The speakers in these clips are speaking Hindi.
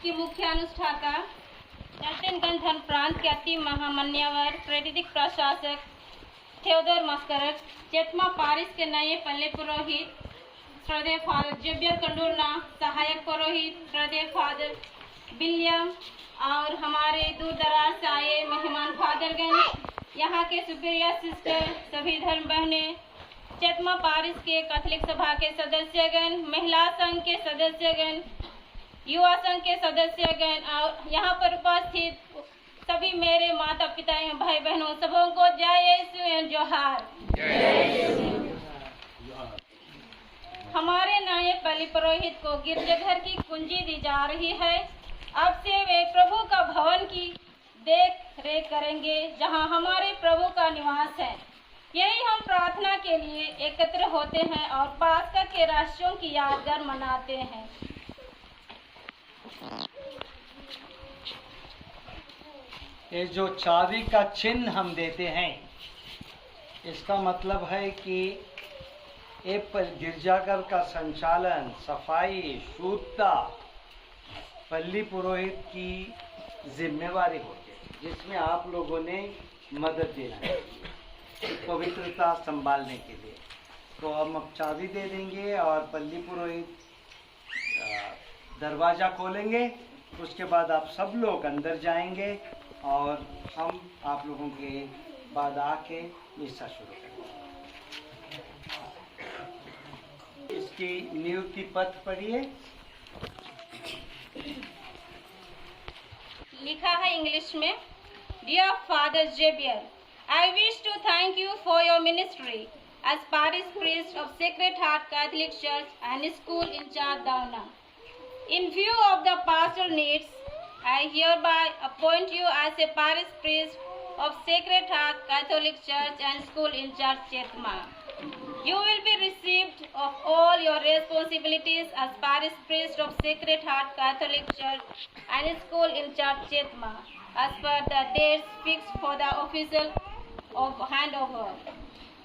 की मुख्य अनुष्ठाता एल्टनगंज धन प्रांत के अति महामान्यवर प्रादेशिक प्रशासक थियोडोर मस्करस, चेतमा पारिस के नए पल्ले पुरोहित श्रद्धेय फादर जेवियर कंडोलना, सहायक पुरोहित श्रद्धेय फादर विलियम और हमारे दूर दराज से आए मेहमान फादरगण, यहाँ के सुपीरियर सिस्टर, सभी धर्म बहनें, चेतमा पारिस के कैथोलिक सभा के सदस्यगण, महिला संघ के सदस्यगण, युवा संघ के सदस्यगण और यहाँ पर उपस्थित सभी मेरे माता पिता एवं भाई बहनों सबों को जय यीशु एवं जोहार। हमारे नए पल्ली पुरोहित को गिरजाघर की कुंजी दी जा रही है। अब से वे प्रभु का भवन की देख रेख करेंगे जहां हमारे प्रभु का निवास है। यही हम प्रार्थना के लिए एकत्र होते हैं और पास्का के राष्ट्रों की यादगार मनाते हैं। ये जो चाबी का चिन्ह हम देते हैं, इसका मतलब है कि एक गिरजाघर का संचालन, सफाई, शुद्धता पल्ली पुरोहित की जिम्मेवारी होती है, जिसमें आप लोगों ने मदद देना है पवित्रता संभालने के लिए। तो हम अब चाबी दे देंगे और पल्ली पुरोहित दरवाज़ा खोलेंगे। उसके बाद आप सब लोग अंदर जाएंगे और हम आप लोगों के बाद आके मिसा शुरू करेंगे। इसकी नियुक्ति पत्र पढ़िए। लिखा है इंग्लिश में, dear father Xavier, I wish to thank you for your ministry as parish priest of Sacred Heart Catholic Church and School in charge Dauna. In view of the pastoral needs, I hereby appoint you as a parish priest of Sacred Heart Catholic Church and School in charge Chetma. You will be received of all your responsibilities as parish priest of Sacred Heart Catholic Church and School in charge Chetma as per the dates fixed for the official of handover.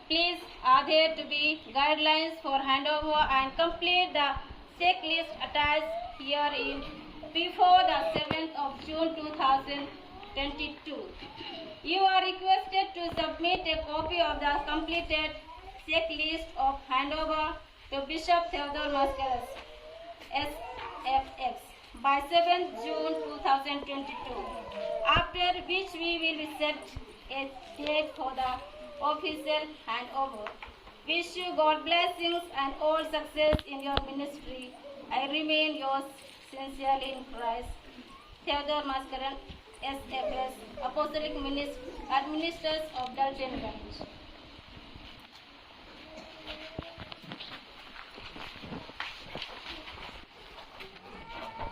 Please adhere to be guidelines for handover and complete the checklist attached herein before the 7th of June 2022. You are requested to submit a copy of the completed checklist of handover to Bishop Theodore Mascaras, SFX, by 7th June 2022, after which we will set a date for the official handover. Wish you God blessings and all success in your ministry. I remain yours sincerely in Christ, Theodore Mascaras, SFS, Apostolic Administrators of Daltonganj.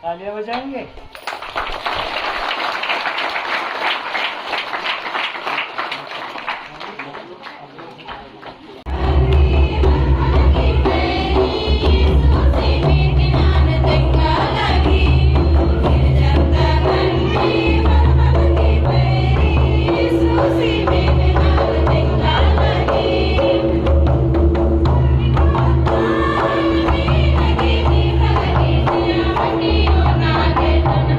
तालियां बजाएंगे। Thank you.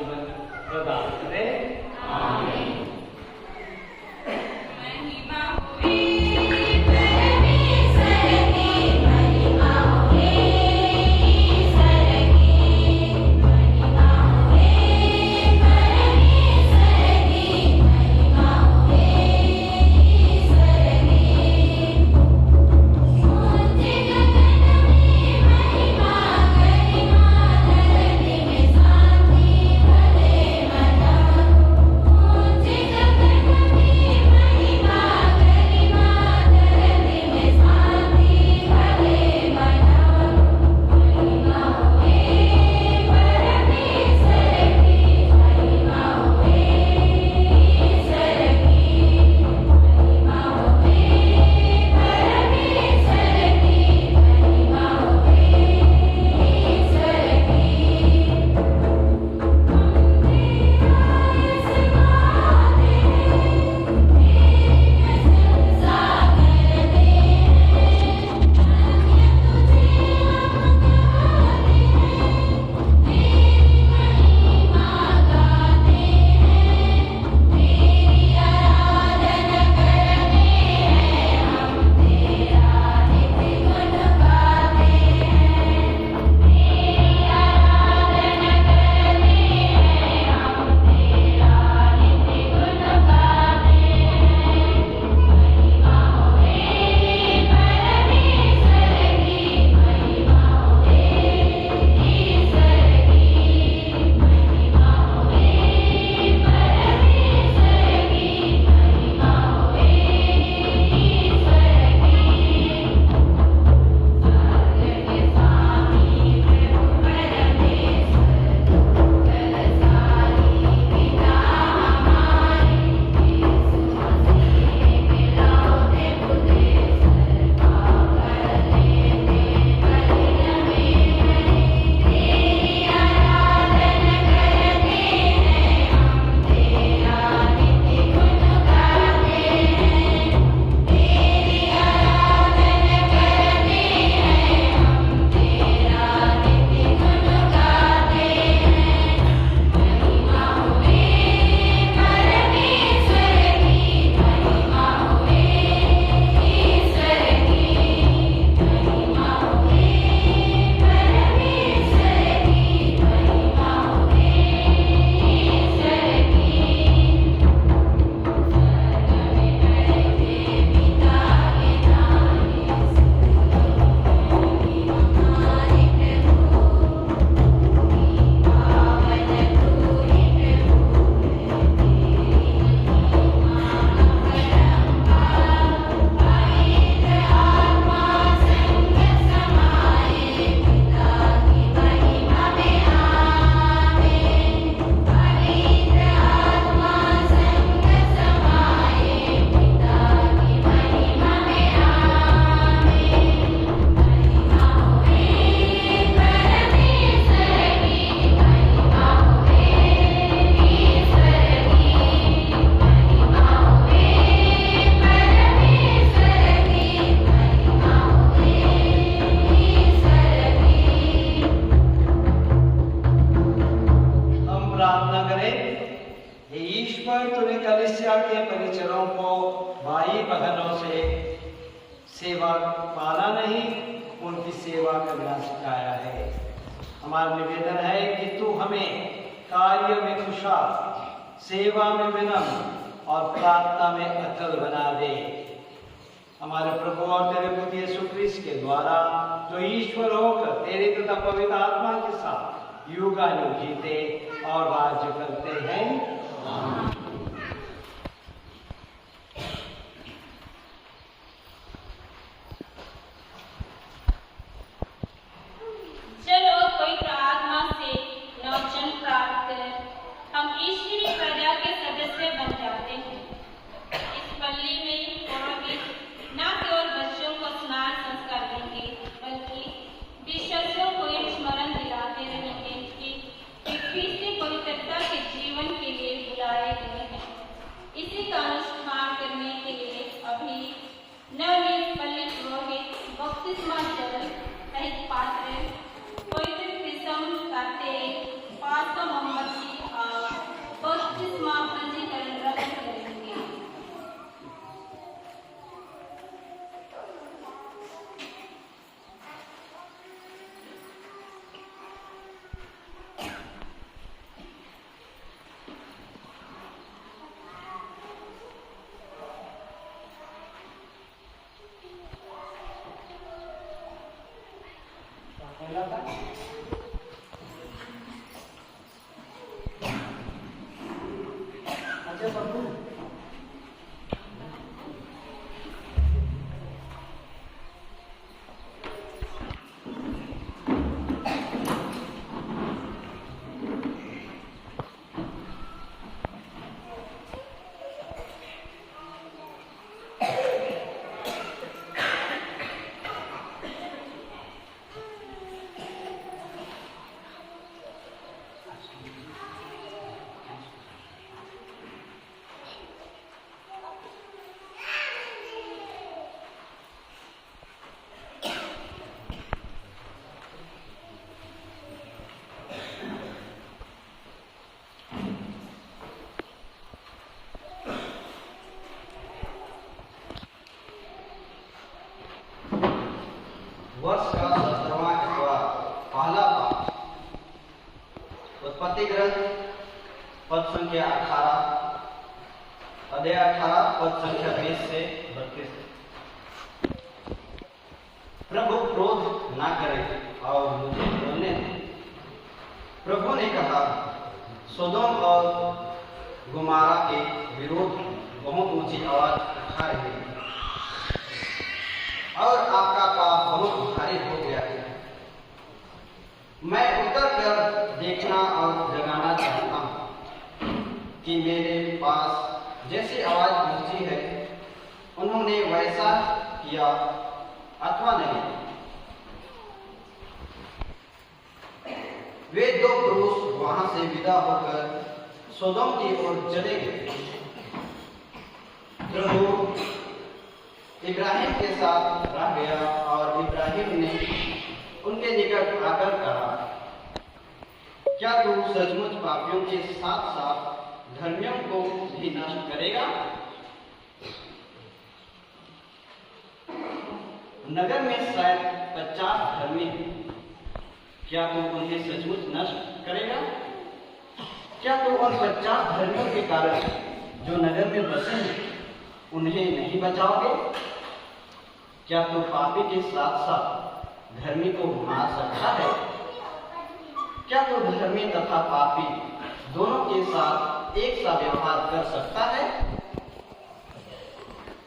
जीवन प्रदान करे। आमीन। सेवा पाना नहीं, उनकी सेवा करना सिखाया है। हमारा निवेदन है कि तू हमें कार्य में कुशल, सेवा में विनम्र और प्रार्थना में अटल बना दे। हमारे प्रभु और तेरे पुत्र यीशु क्रिस्त के द्वारा जो ईश्वर होकर तेरे तथा पवित्र आत्मा के साथ युगानुग जीते और राज्य करते हैं। आमीन। चलो कोई प्रार्थना से नवजन प्राप्त कर हम ईश्वरीय प्रजा के सदस्य बन जाते हैं। इस पल्ली में पुरोहित न केवल बच्चों को स्नान संस्कार देंगे, बल्कि विश्वासियों को यह स्मरण दिलाते रहेंगे कि क्रिस्त पवित्रता के जीवन के लिए बुलाए गए हैं। इसी का अनुष्ठान करने के लिए अभी नवनियुक्त पल्ली पुरोहित बपतिस्मा जल सहित पात्र पवित्र किस्म का तेल 500 मोमबत्ती नमस्ते प्रभु। वर्ष का 17वां इतवार, पहला पाठ, उत्पत्ति ग्रंथ, पद संख्या 18, अध्याय 18, पद संख्या 20 से 32। प्रभु क्रोध ना करे और मुझे बोलने दे। प्रभु ने कहा, सोदोम और गुमारा के विरोध बहुत ऊंची आवाज उठा रही है और आपका पाप बहुत भारी हो गया है। मैं उतर कर देखना और जगाना चाहता हूँ कि मेरे पास जैसी आवाज पहुंची है उन्होंने वैसा किया अथवा नहीं। वे दो पुरुष वहां से विदा होकर सोदोम की ओर चले गए। प्रभु इब्राहिम के साथ रह गया और इब्राहिम ने उनके निकट आकर कहा, क्या तू सचमुच पापियों के साथ साथ धर्मियों को भी नष्ट करेगा? नगर में शायद 50 धर्मी हैं। क्या तू उन्हें सचमुच नष्ट करेगा? क्या तू उन 50 धर्मियों के कारण जो नगर में बसे हैं उन्हें नहीं बचाओगे? क्या तू पापी के साथ साथ धर्मी को मार सकता है? क्या तू धर्मी तथा पापी दोनों के साथ एक सा व्यवहार कर सकता है?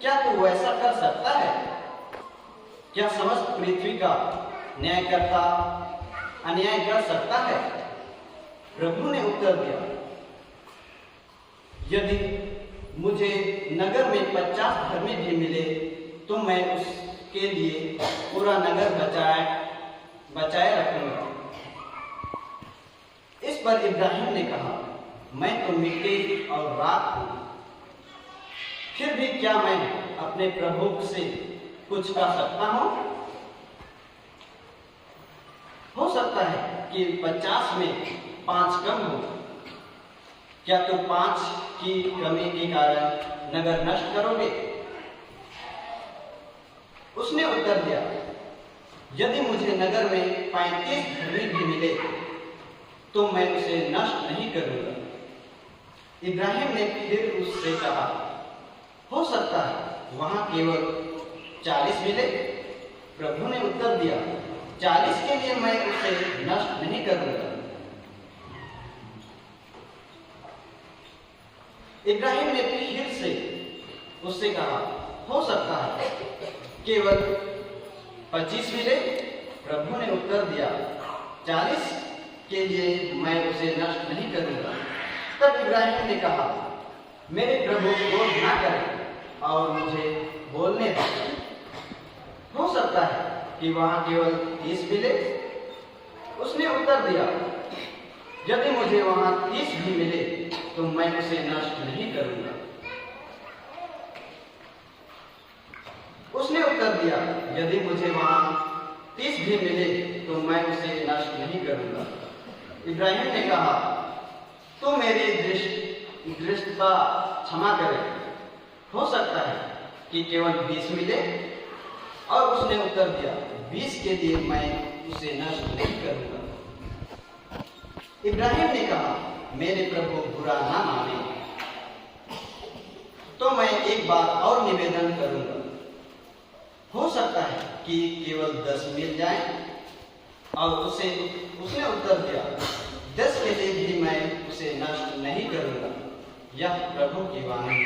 क्या तू वैसा कर सकता है? क्या समस्त पृथ्वी का न्यायकर्ता अन्याय कर सकता है? प्रभु ने उत्तर दिया, यदि मुझे नगर में 50 धर्मी भी मिले तो मैं उसके लिए पूरा नगर बचाए रखूंगा। इस पर इब्राहिम ने कहा, मैं तो मिट्टी और राख हूं, फिर भी क्या मैं अपने प्रभु से कुछ कर सकता हूं? हो सकता है कि 50 में 5 कम हो। क्या तुम 5 की कमी के कारण नगर नष्ट करोगे? उसने उत्तर दिया, यदि मुझे नगर में 35 धर्मी भी मिले तो मैं उसे नष्ट नहीं करूंगा। इब्राहिम ने फिर उससे कहा, हो सकता है वहां केवल 40 मिले। प्रभु ने उत्तर दिया, 40 के लिए मैं उसे नष्ट नहीं करूंगा। इब्राहिम ने फिर से उससे कहा, हो सकता है केवल 25 मिले। प्रभु ने उत्तर दिया, 40 के लिए मैं उसे नष्ट नहीं करूंगा। तब इब्राहिम ने कहा, मेरे प्रभु क्रोध ना करें और मुझे बोलने दें। हो सकता है कि वहां केवल 30 मिले। उसने उत्तर दिया, यदि मुझे वहां 30 भी मिले तो मैं उसे नष्ट नहीं करूंगा। उसने उत्तर दिया, यदि मुझे वहां 30 भी मिले तो मैं उसे नष्ट नहीं करूंगा। इब्राहिम ने कहा, तो मेरी दृष्टता क्षमा करे। हो सकता है कि केवल 20 मिले। और उसने उत्तर दिया, 20 के लिए मैं उसे नष्ट नहीं करूंगा। इब्राहिम ने कहा, मेरे प्रभु बुरा ना माने तो मैं एक बार और निवेदन करूंगा। हो सकता है कि केवल 10 मिल जाए। और उसने उत्तर दिया, 10 के लिए भी मैं उसे नष्ट नहीं करूंगा। यह प्रभु की वाणी।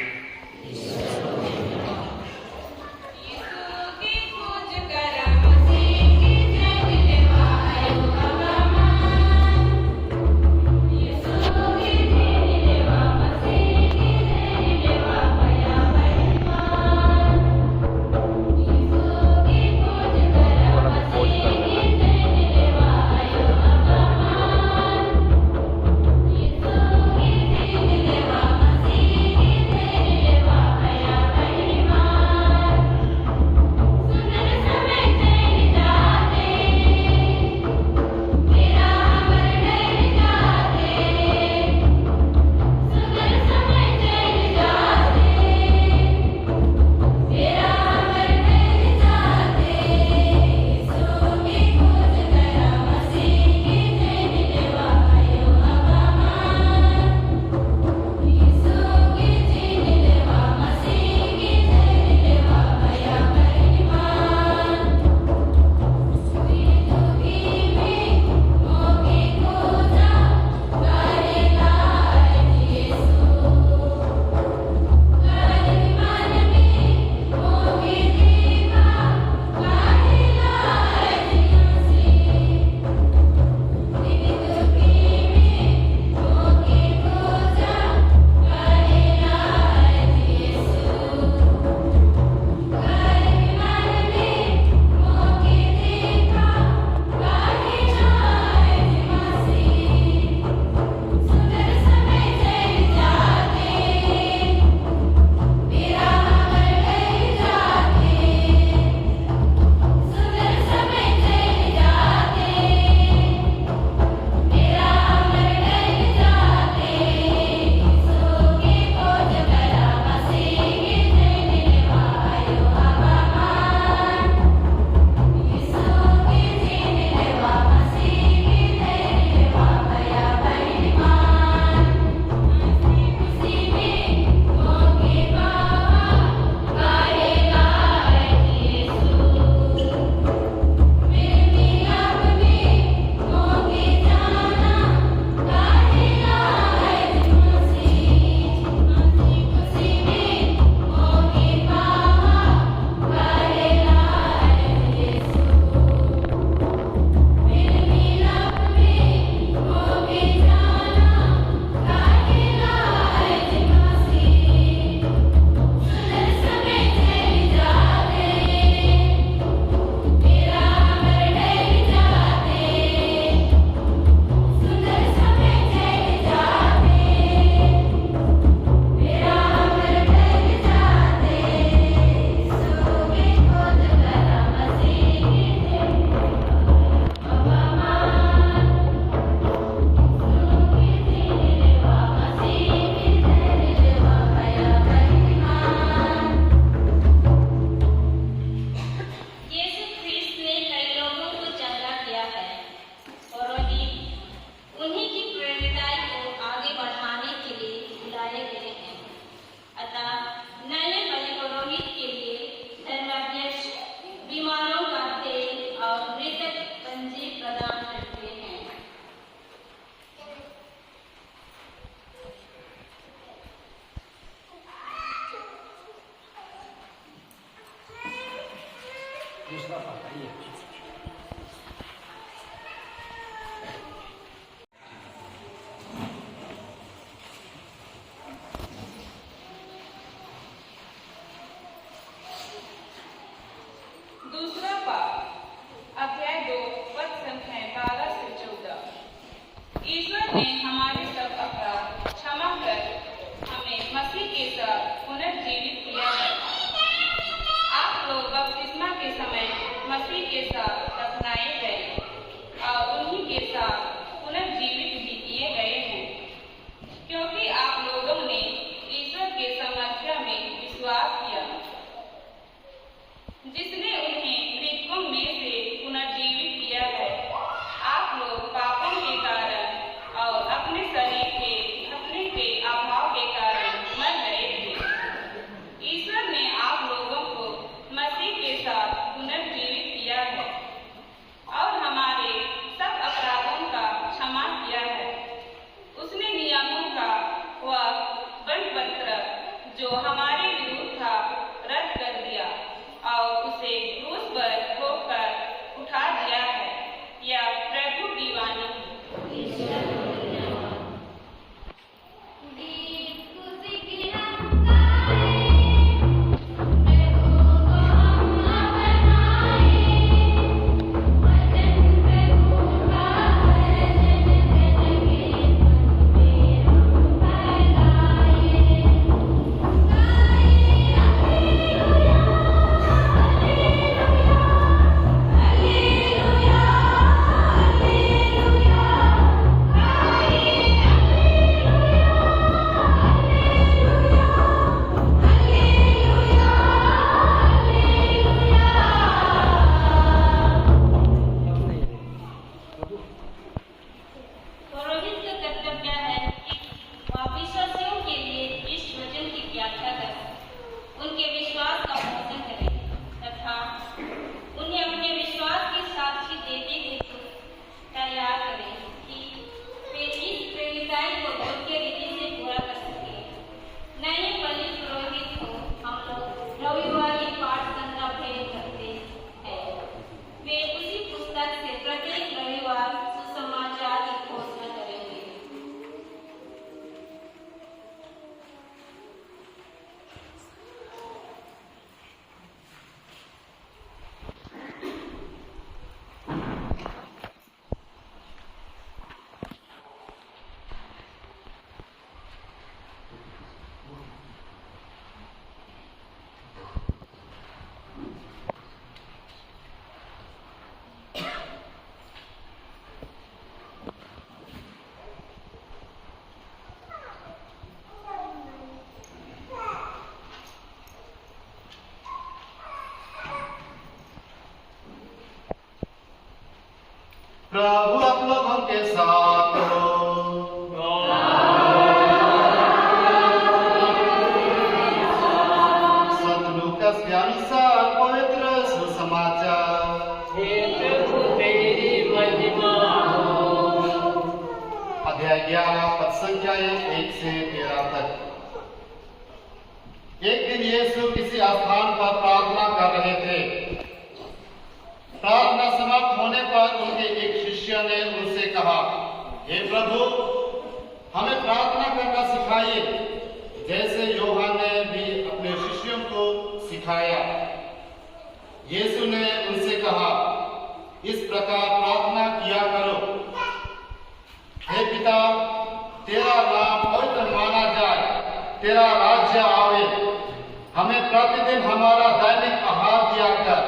दूसरा पाठ आइए। दूसरा पाठ अध्याय 2 पद संख्या 12 से 14। ईश्वर ने हमारे सब अपराध क्षमा कर हमें मसीह के साथ पुनर्जीवित किया है। आप लोग बपतिस्मा के समय मसीह के साथ दफनाए गए और उन्हीं के साथ पुनर्जीवित भी किए गए हैं, क्योंकि आप लोगों ने ईश्वर के सामर्थ्य में विश्वास किया, जिसने उन्हें मृतकों में से पुनर्जीवित किया है। आप लोग पापों के कारण और अपने शरीर के अपने के अभाव के कारण मर गए थे। ईश्वर ने आप लोगों को मसीह के साथ पुनर्जीवित किया है प्रभु आप लोगों के साथ हो। संत लूकास के अनुसार पवित्र सुसमाचार। अध्याय 11 पद संख्या 1 से 13 तक। एक दिन यीशु किसी स्थान पर प्रार्थना कर रहे थे। प्रार्थना समाप्त होने पर उनके एक शिष्य ने उनसे कहा, हे प्रभु, हमें प्रार्थना करना सिखाइए, जैसे यूहन्ना ने भी अपने शिष्यों को सिखाया। यीशु ने उनसे कहा, इस प्रकार प्रार्थना किया करो, हे पिता, तेरा नाम पवित्र माना जाए, तेरा राज्य आवे, हमें प्रतिदिन हमारा दैनिक आहार दिया कर,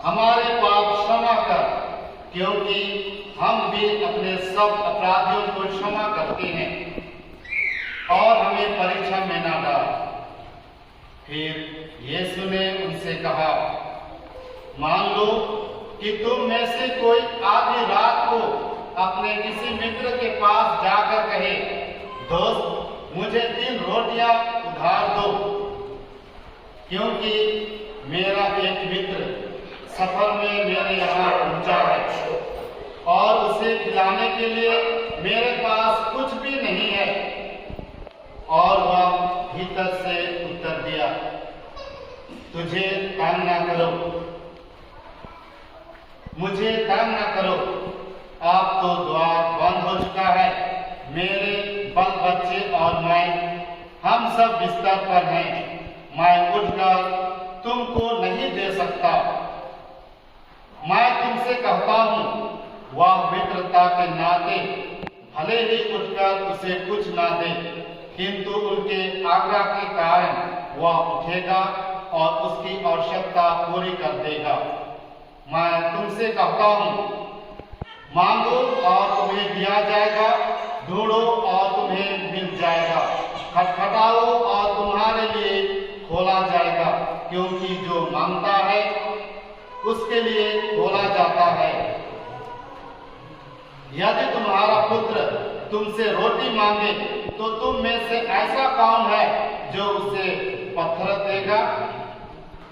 हमारे पाप क्षमा कर, क्योंकि हम भी अपने सब अपराधियों को क्षमा करते हैं, और हमें परीक्षा में न डाल। फिर यीशु ने उनसे कहा, मान लो कि तुम में से कोई आधी रात को अपने किसी मित्र के पास जाकर कहे, दोस्त, मुझे 3 रोटियां उधार दो, क्योंकि मेरा एक मित्र सफर में मेरे यहाँ पहुंचा है और उसे खिलाने के लिए मेरे पास कुछ भी नहीं है। और वह भीतर से उत्तर दिया, तुझे तंग ना करो, मुझे तंग ना करो, अब तो द्वार बंद हो चुका है, मेरे बाल बच्चे और मैं, हम सब बिस्तर पर हैं, मैं उठकर तुमको नहीं दे सकता। मैं तुमसे कहता हूँ, वह मित्रता के नाते भले ही उठकर उसे कुछ ना दे, किंतु उनके आज्ञा के कारण वह उठेगा और उसकी आवश्यकता पूरी कर देगा। मैं तुमसे कहता हूँ, मांगो और तुम्हें दिया जाएगा, ढूंढो और तुम्हें मिल जाएगा, खटखटाओ और तुम्हारे लिए खोला जाएगा, क्योंकि जो मांगता है उसके लिए खोला जाता है। यदि तुम्हारा पुत्र तुमसे रोटी मांगे तो तुम में से ऐसा कौन है जो उसे पत्थर देगा?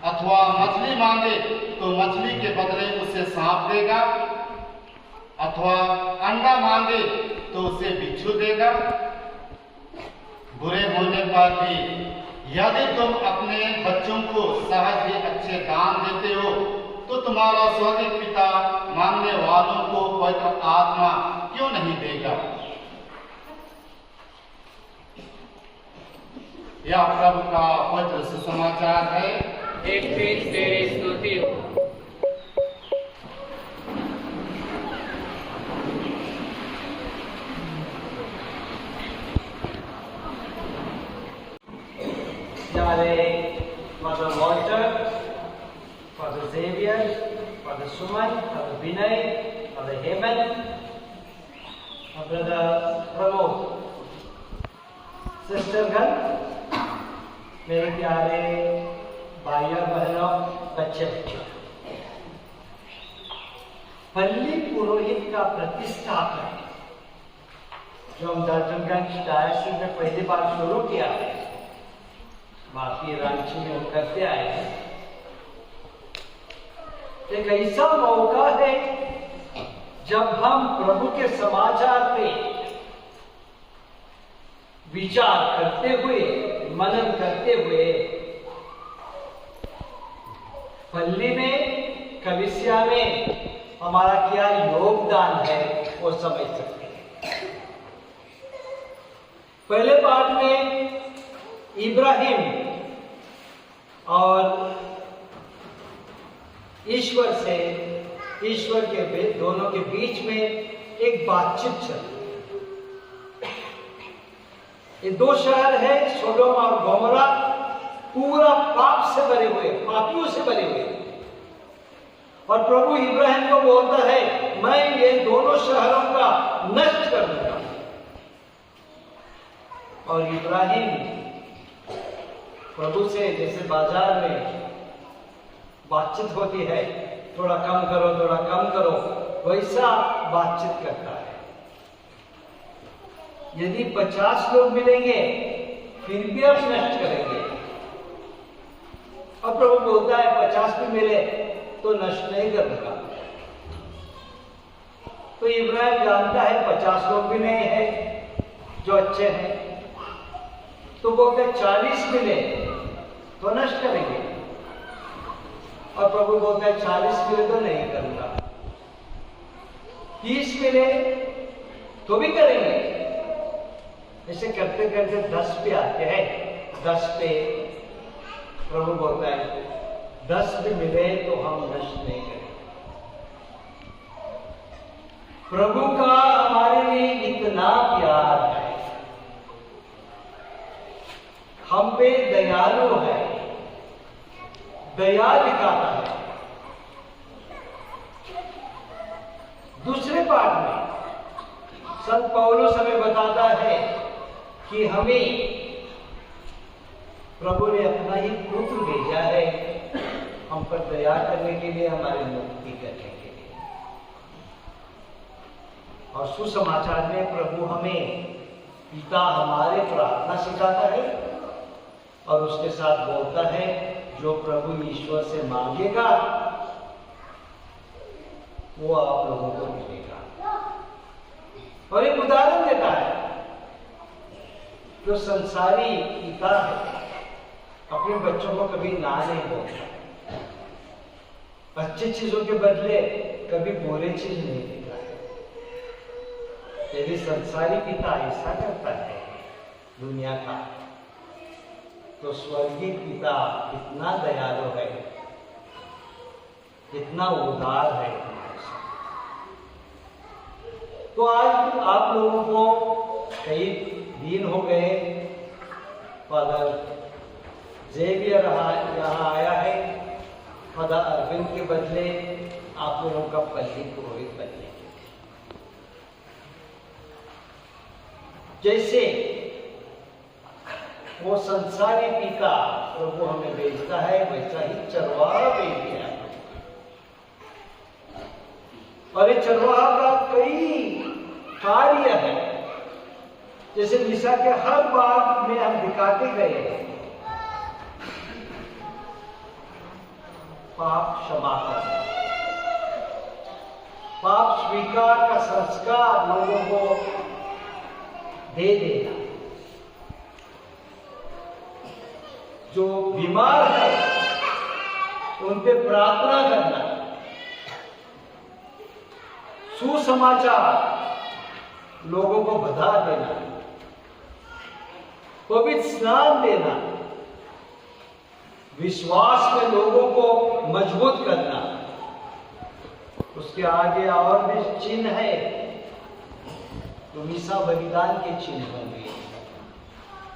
अथवा मछली मांगे तो मछली के बदले उसे सांप देगा? अथवा अंडा मांगे तो उसे बिच्छू देगा? बुरे होने पर भी यदि तुम अपने बच्चों को सहज ही अच्छे दान देते हो, तो तुम्हारा स्वर्गीय पिता मांगने वालों को पवित्र आत्मा क्यों नहीं देगा? यह प्रभु का पवित्र सुसमाचार है। एक फिर तेरी स्तुति हो। Mother Walter, Father Xavier, Father Suman, Father Vinay, Father Heman, Brother Pramod, Sister Gan, मेरे प्यारे भाइयों बहनों, बच्चे बच्चों, पल्ली पुरोहित का प्रतिष्ठापन जो हम दर्जनगंज डायसिस में पहली बार शुरू किया है, बाकी रांची में हम करते आए हैं। एक ऐसा मौका है जब हम प्रभु के समाचार पे विचार करते हुए, मनन करते हुए, पल्ली में, कलीसिया में हमारा क्या योगदान है वो समझ सकते हैं। पहले पाठ में इब्राहिम और ईश्वर के दोनों के बीच में एक बातचीत चल। ये 2 शहर है, सोडोम और गोमोरा, पूरा पाप से भरे हुए, पापियों से भरे हुए। और प्रभु इब्राहिम को बोलता है, मैं ये दोनों शहरों का नष्ट कर दूंगा। और इब्राहिम प्रभु से जैसे बाजार में बातचीत होती है, थोड़ा कम करो, थोड़ा कम करो, वैसा बातचीत करता है। यदि 50 लोग मिलेंगे फिर भी आप नष्ट करेंगे। अब प्रभु बोलता है 50 भी मिले तो नष्ट नहीं करूंगा। तो इब्राहिम जानता है 50 लोग भी नहीं है जो अच्छे हैं, तो बोलते 40 मिले तो नष्ट करेंगे। और प्रभु बोलता है 40 मिले तो नहीं करूंगा, 30 मिले तो भी करेंगे। ऐसे करते करते 10 पे आते हैं। 10 पे प्रभु बोलता है 10 भी मिले तो हम नष्ट नहीं करेंगे। प्रभु का हमारे लिए इतना प्यार है, हम पे दयालु है, दया दिखाता है। दूसरे पाठ में संत पौलुस हमें बताता है कि हमें प्रभु ने अपना ही पुत्र भेजा है हम पर दया करने के लिए, हमारी मुक्ति करने के लिए। और सुसमाचार में प्रभु हमें पिता हमारे प्रार्थना सिखाता है और उसके साथ बोलता है जो प्रभु ईश्वर से मांगेगा वो आप लोगों को मिलेगा। और एक उदाहरण देता है, जो संसारी पिता है अपने बच्चों को कभी ना नहीं बोलता, अच्छी चीजों के बदले कभी बुरी चीज नहीं देता है। यदि संसारी पिता ऐसा करता है दुनिया का, तो स्वर्गीय पिता इतना दयालु है, इतना उदार है। तो आज आप लोगों को कई दिन हो गए, फादर जेवियर यहाँ आया है, फादर अरविंद के बदले आप लोगों का पल्ली पुरोहित बदले। जैसे वो संसारी पिता प्रभु हमें भेजता है, वैसा ही चरवाहा भेज दिया है। और ये चरवाहा का कई कार्य है, जैसे निशा के हर बात में हम दिखाते गए हैं। पाप क्षमा करना, पाप स्वीकार का संस्कार लोगों को दे देना, जो बीमार है उन पे प्रार्थना करना, सुसमाचार लोगों को बधा देना, पवित्र स्नान देना, विश्वास में लोगों को मजबूत करना। उसके आगे और भी चिन्ह है, तो मिसा बलिदान के चिन्ह होंगे।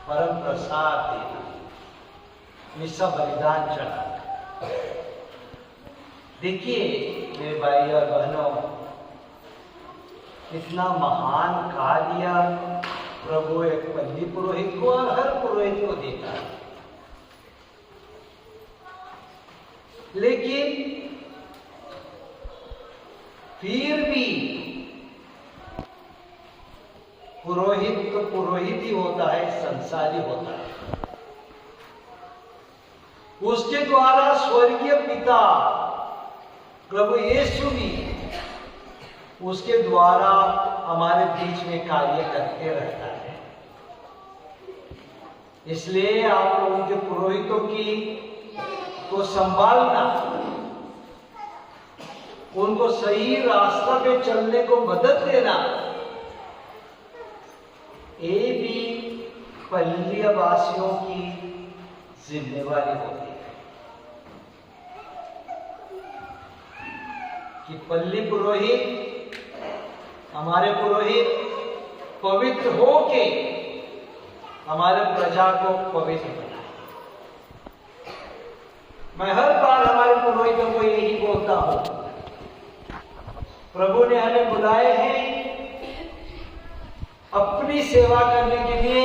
परम प्रसाद देना, मिसा बलिदान चढ़ाना। देखिए मेरे भाई और बहनों, इतना महान कार्य प्रभु एक पल्ली पुरोहित को और हर पुरोहित को देता है। लेकिन फिर भी पुरोहित तो पुरोहित ही होता है, संसारी होता है। उसके द्वारा स्वर्गीय पिता प्रभु यीशु भी उसके द्वारा हमारे बीच में कार्य करते रहता है। इसलिए आप लोगों के पुरोहितों की को संभालना, उनको सही रास्ता पे चलने को मदद देना, ये भी पल्ली वासियों की जिम्मेवारी होती है। कि पल्ली पुरोहित, हमारे पुरोहित पवित्र होके हमारे प्रजा को पवित्र बनाए। मैं हर बार हमारे पुरोहितों को यही बोलता हूं, प्रभु ने हमें बुलाए हैं अपनी सेवा करने के लिए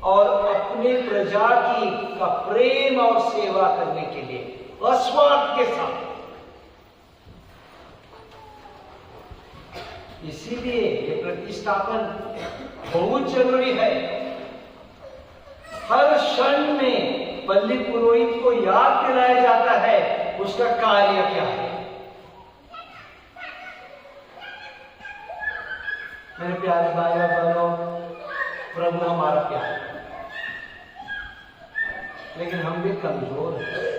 और अपनी प्रजा की का प्रेम और सेवा करने के लिए, अस्वार्थ के साथ। इसीलिए ये प्रतिष्ठापन बहुत जरूरी है। हर क्षण में पल्ली पुरोहित को याद दिलाया जाता है उसका कार्य क्या है। मेरे प्यारे भाई और बहनों, प्रभु हमारा प्यार है, लेकिन हम भी कमजोर हैं।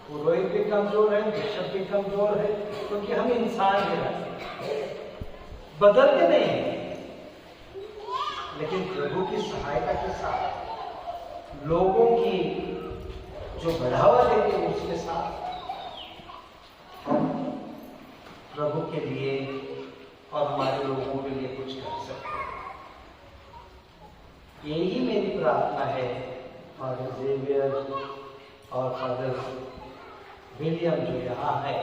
पुरोहित भी कमजोर है, बिशप भी कमजोर है, क्योंकि हम इंसान भी रहते, बदलते नहीं हैं। लेकिन प्रभु की सहायता के साथ, लोगों की जो बढ़ावा देते हैं उसके साथ हम प्रभु के लिए और हमारे लोगों के लिए कुछ कर सकते हैं। यही मेरी प्रार्थना है फादर जेवियर और फादर विलियम जो यहाँ है,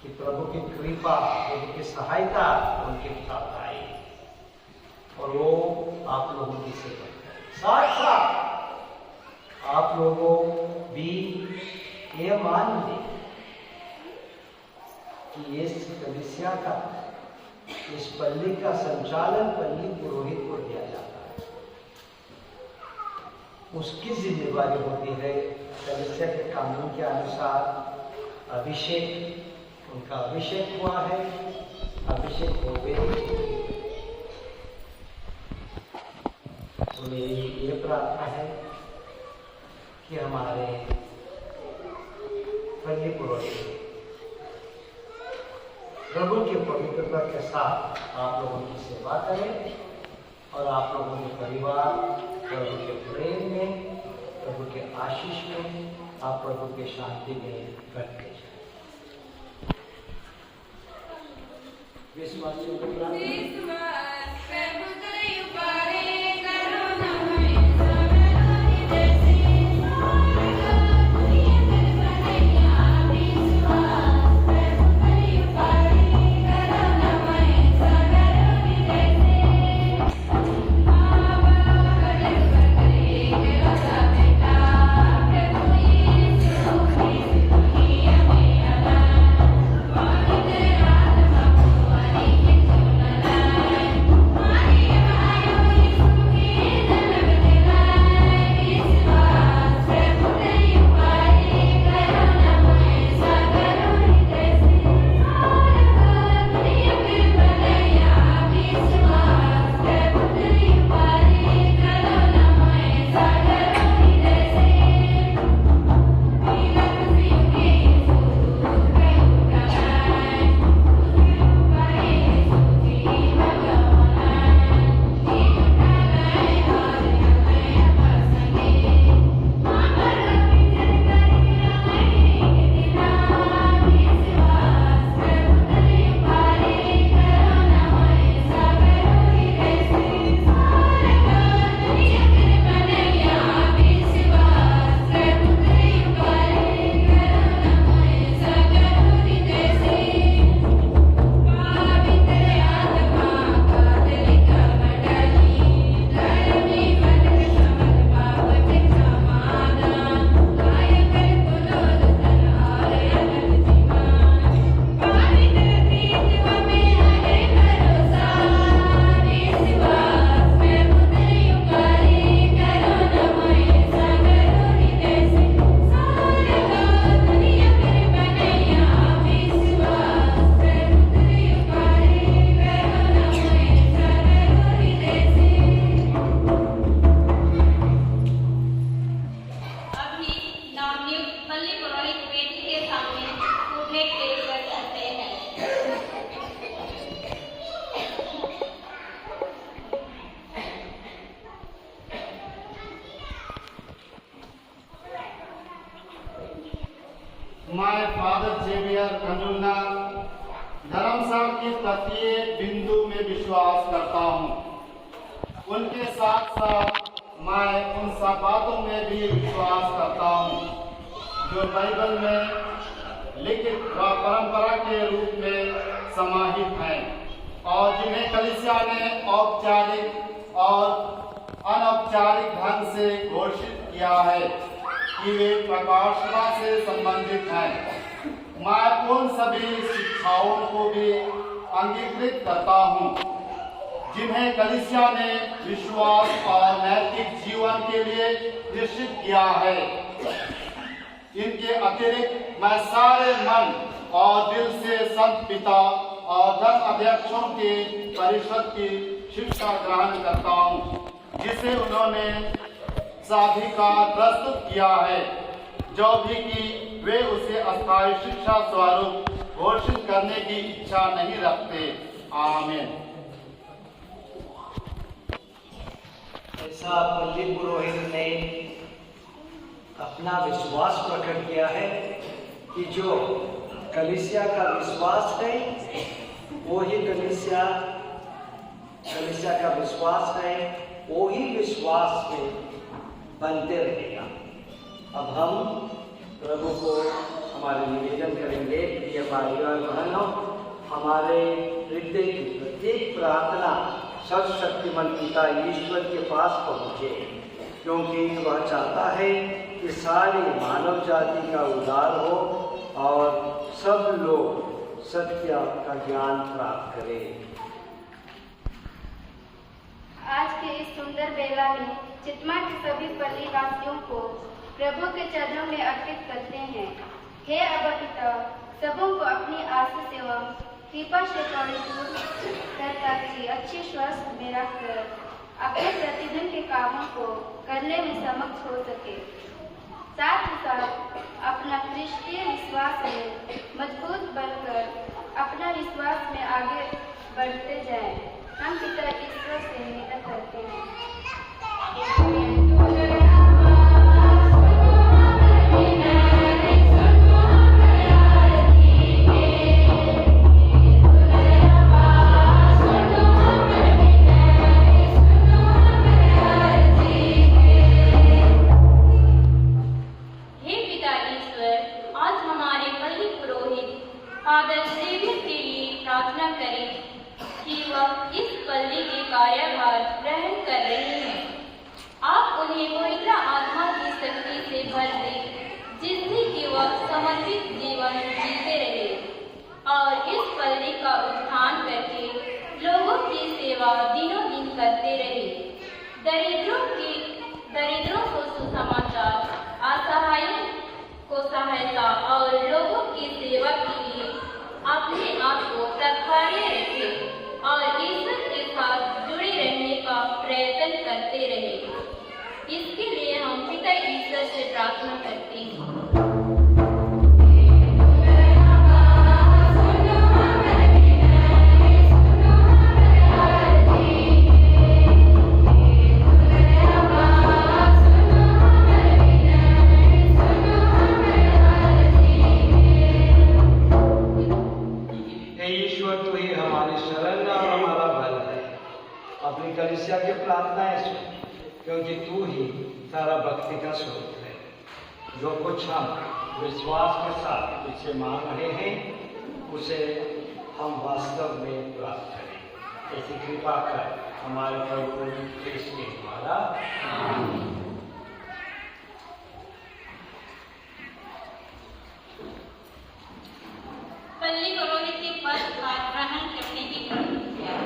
कि प्रभु की कृपा, प्रभु की सहायता उनके साथ आए और वो आप लोगों की सेवा करें। साथ साथ आप लोगों भी ये मान लें कि ये कलीसिया का, इस पल्ली का संचालन पल्ली पुरोहित को दिया जाता है। उसकी जिम्मेवारी होती है कलीसिया के कानून के अनुसार अभिषेक, उनका अभिषेक हुआ है, अभिषेक हो गए। तो मेरी ये प्रार्थना है कि हमारे पल्ली पुरोहित प्रभु की पवित्रता के साथ आप लोगों की सेवा करें और आप लोगों के परिवार प्रभु के प्रेम में, प्रभु के आशीष में, आप प्रभु के शांति में बढ़ते जाए। विश्वासियों को मैं फादर जेवियर कंजुलना धर्मशाला के प्रत्येक बिंदु में विश्वास करता हूँ। उनके साथ साथ मैं उन सब बातों में भी विश्वास करता हूँ जो बाइबल में लिखित व परंपरा के रूप में समाहित हैं और जिन्हें कलीसिया ने औपचारिक और अनौपचारिक ढंग से घोषित किया है कि वे प्रकाशना से संबंधित हैं। मैं उन सभी शिक्षाओं को भी अंगीकृत करता हूँ जिन्हें कलीसिया ने विश्वास और नैतिक जीवन के लिए निश्चित किया है। इनके अतिरिक्त मैं सारे मन और दिल से संत पिता और 10 अध्यक्षों के परिषद की शिक्षा ग्रहण करता हूँ जिसे उन्होंने साधिकार प्रस्तुत किया है, जो भी कि वे उसे अस्थायी शिक्षा स्वरूप घोषित करने की इच्छा नहीं रखते। आमीन। ऐसा पल्ली पुरोहित ने अपना विश्वास प्रकट किया है कि जो कलीसिया का विश्वास है वो ही कलीसिया का विश्वास है, वो ही विश्वास में बनते रहेगा। अब हम प्रभु को हमारे निवेदन करेंगे। प्रिय भाइयों और बहनों, हमारे हृदय की प्रत्येक प्रार्थना सर्वशक्तिमान पिता ईश्वर के पास पहुँचे, क्योंकि वह चाहता है कि सारी मानव जाति का उद्धार हो और सब लोग सत्य का ज्ञान प्राप्त करें। आज के इस सुंदर बेला में चितमा के सभी पल्ली वासियों को प्रभु के चरणों में अर्पित करते हैं। हे अब्बा पिता, सबों को अपनी आशीष एवं कृपा से परिपूर्ण कर ताकि अच्छी स्वास्थ्य में रखकर अपने प्रतिदिन के कामों को करने में समक्ष हो सके। साथ ही साथ अपना क्रिस्तीय विश्वास में मजबूत बनकर अपना विश्वास में आगे बढ़ते जाएं। हम पिता ईश्वर से निवेदन करते हैं। फादर जेवियर के लिए प्रार्थना करें कि वह इस पल्ली के कार्यभार ग्रहण कर रहे हैं। आप उन्हें पवित्र आत्मा की शक्ति से भर दें, जिससे कि वह समर्पित जीवन जीते रहे और इस पल्ली का उत्थान करके लोगों की सेवा दिनों दिन करते रहे। दरिद्रों को सुसमाचार, असहायों को सहायता और लोगों की सेवा के लिए अपने आप को प्रभावी रखे और ईश्वर के साथ जुड़े रहने का प्रयत्न करते रहे। इसके लिए हम पिता ईश्वर से प्रार्थना करते हैं। अपनी कलीसिया की प्रार्थनाएं सुन, क्योंकि तू ही सारा भक्ति का स्रोत है। जो कुछ हम विश्वास के साथ तुझसे मांग रहे हैं उसे हम वास्तव में प्राप्त करें। ऐसी कृपा कर हमारे प्रभु यीशु के द्वारा। पल्ली पुरोहित के पद का ग्रहण करने की प्रतिज्ञा।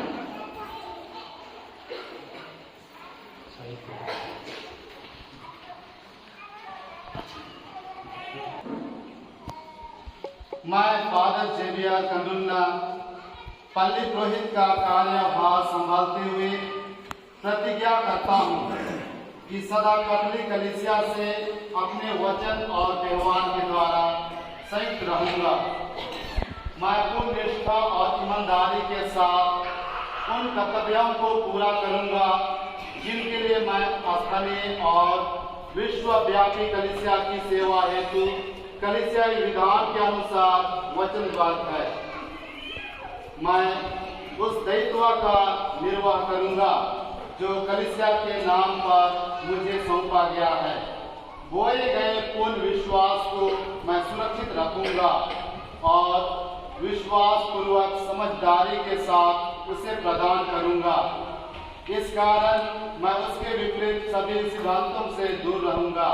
मैं फादर जेवियर कंडुन्ना पल्ली पुरोहित का कार्यभार संभालते हुए प्रतिज्ञा करता हूँ कि सदा कथोलिक कलीसिया से अपने वचन और व्यवहार के द्वारा संयुक्त रहूंगा। मैं पूर्ण निष्ठा और ईमानदारी के साथ उन कर्तव्यों को पूरा करूंगा जिनके लिए मैं स्थानीय और विश्वव्यापी कलीसिया की सेवा हेतु कलीसियाई विधान के अनुसार वचनबद्ध है। मैं उस दायित्व का निर्वाह करूंगा जो कलीसिया के नाम पर मुझे सौंपा गया है। बोए गए पूर्ण विश्वास को मैं सुरक्षित रखूंगा और विश्वास पूर्वक समझदारी के साथ उसे प्रदान करूंगा। इस कारण मैं उसके विपरीत सभी सिद्धांतों से दूर रहूंगा।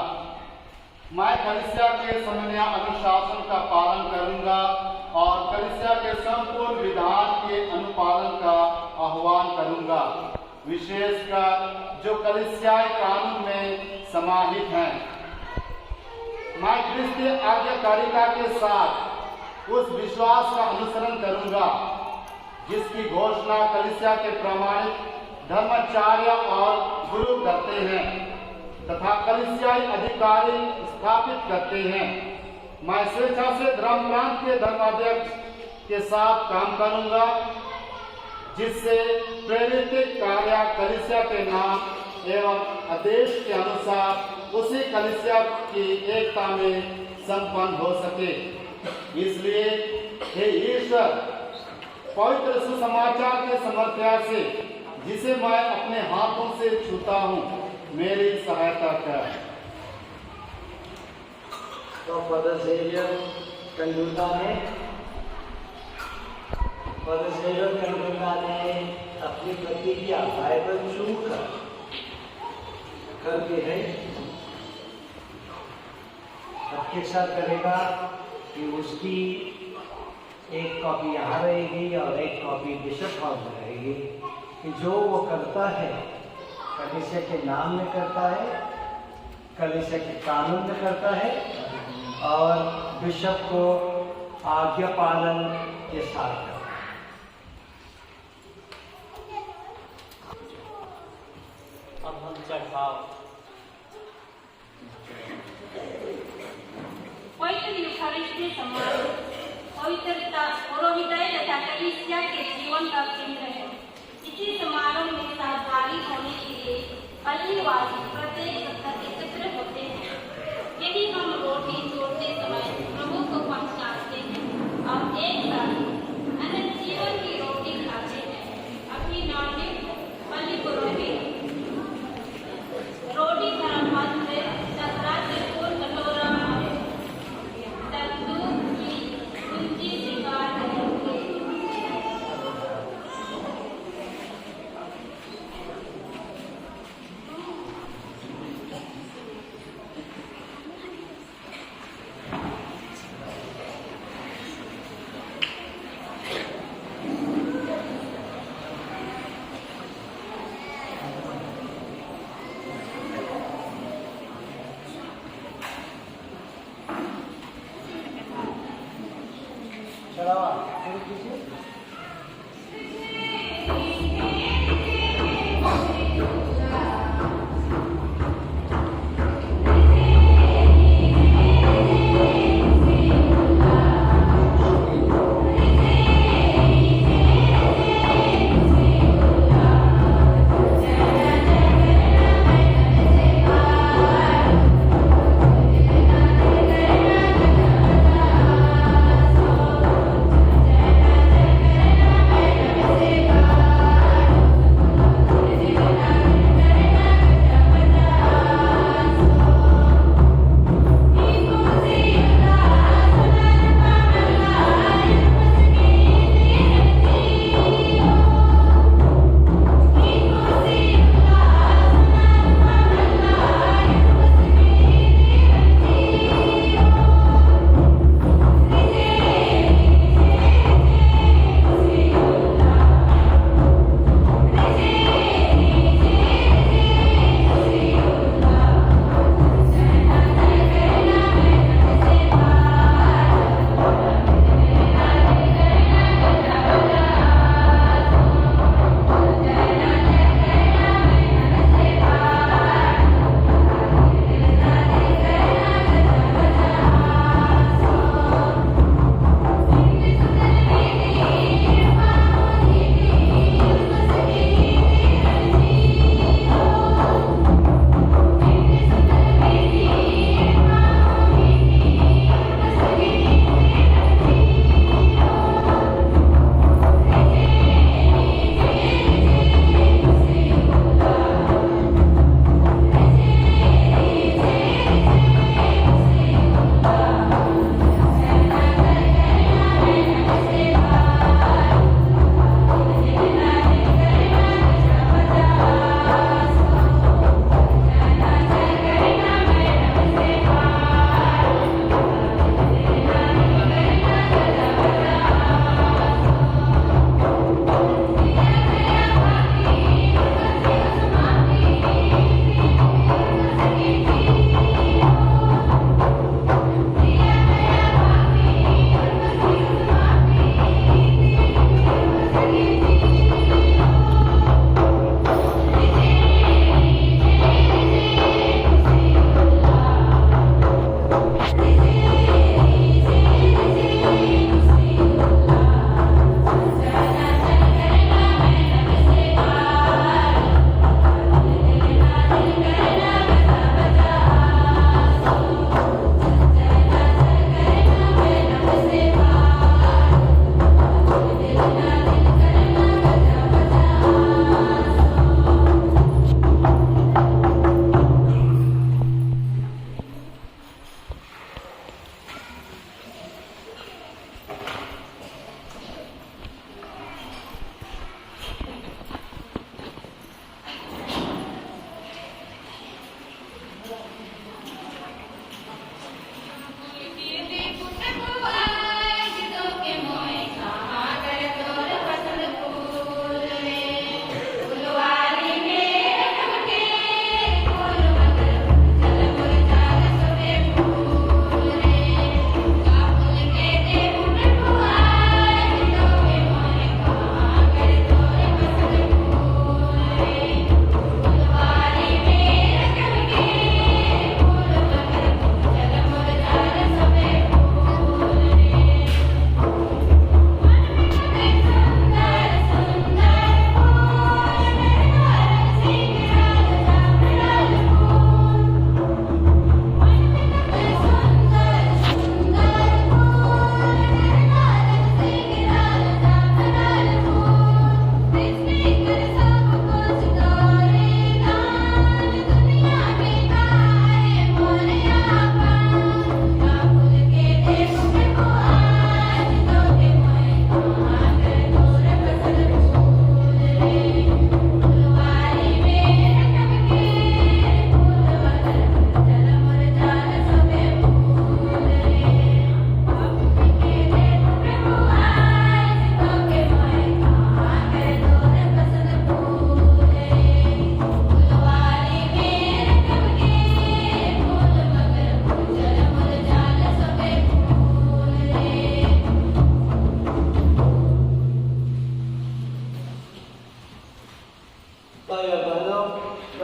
मैं कलीसिया के समन्वय अनुशासन का पालन करूंगा और कलीसिया के संपूर्ण विधान के अनुपालन का आह्वान करूंगा, विशेषकर जो कलीसियाई कानून में समाहित हैं। मैं क्रिस्तीय आज्ञाकारिता के साथ उस विश्वास का अनुसरण करूंगा जिसकी घोषणा कलीसिया के प्रमाणित धर्माचार्य और गुरु करते हैं तथा कलीसियाई अधिकारी स्थापित करते हैं। मैं स्वेच्छा से धर्म प्रांत के धर्माध्यक्ष के साथ काम करूंगा जिससे प्रेरित कार्य कलीसिया के नाम एवं आदेश के अनुसार उसी कलीसिया की एकता में संपन्न हो सके। इसलिए हे ईश्वर, पवित्र सुसमाचार के समर्थन से जिसे मैं अपने हाथों से छूता हूँ, मेरी सहायता कर। तो फादर जेवियर कंडूला ने अपनी प्रतिज्ञा बाइबल चूम करके है प्रतिज्ञा करेगा कि उसकी एक कॉपी यहाँ रहेगी और एक कॉपी बिशप हाउस में रहेगी, कि जो वो करता है कलीसिया के नाम में करता है, कलीसिया के कानून में करता है और बिशप को आज्ञा पालन के साथ करता है। अब हम चढ़ाव पवित्र यूखारिस्टी समारोह पवित्रता पुरोहिताई तथा कलीसिया के जीवन का केंद्र है। इसी समारोह में सहभागी होने के लिए पल्लीवासी प्रत्येक सप्ताह एकत्र होते हैं। यदि हम रोटी तोड़ते समय प्रभु को पहचानते हैं और एक साथ अनंत जीवन की रोटी खाते हैं। अपनी नाम पल्ली पुरोहित रोटी धर्मपद से संक्रांति पूर्व कटोरा संदूक की कुंजी स्वीकार करेंगे।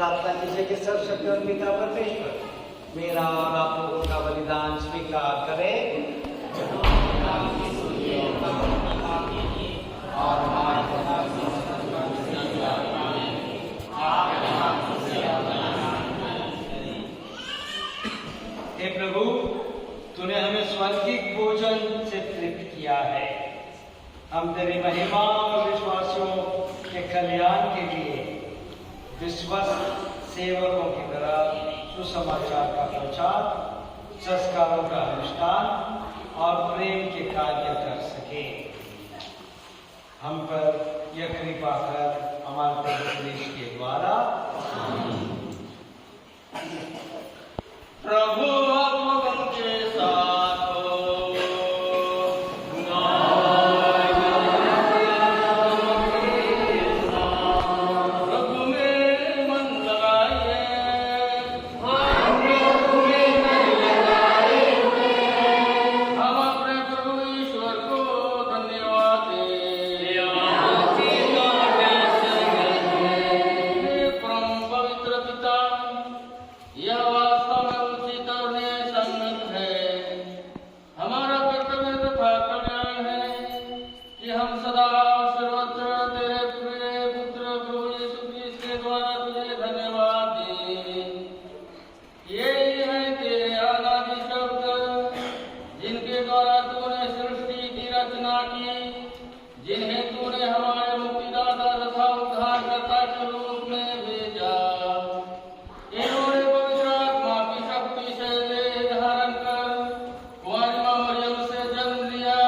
प्रार्थना कीजिए कि सर्वशक्ति और पिता परमेश्वर मेरा और आप लोगों का बलिदान स्वीकार करे हे प्रभु, तूने हमें स्वर्गीय भोजन से तृप्त किया है। हम तेरी महिमा और विश्वासियों के कल्याण के लिए विश्वस्त सेवकों की तरह सुसमाचार का प्रचार, संस्कारों का अनुष्ठान और प्रेम के कार्य कर सके। हम पर यह कृपा कर हमारे प्रभु क्रिस्त के द्वारा। प्रभु आप के साथ हो। प्रभु में मन लगाइए। हम अपने प्रभु ईश्वर को धन्यवाद दें। परम पवित्र पिता, यह वास्तव में उचित और न्यायसम्मत है। हमारा कर्तव्य तथा कल्याण है कि हम सदा और सर्वत्र तेरे प्रिय पुत्र प्रभु यीशु क्रिस्त के द्वारा तुझे धन्यवाद दें। ये हैं तेरे अनादि शब्द, जिनके द्वारा तूने सृष्टि की रचना की, जिन्हें तूने हमारे मुक्तिदाता तथा उद्धारकर्ता के रूप में भेजा। इन्होंने पवित्र आत्मा की शक्ति से देह धारण कर कुंवारी मां मरियम से जन्म लिया।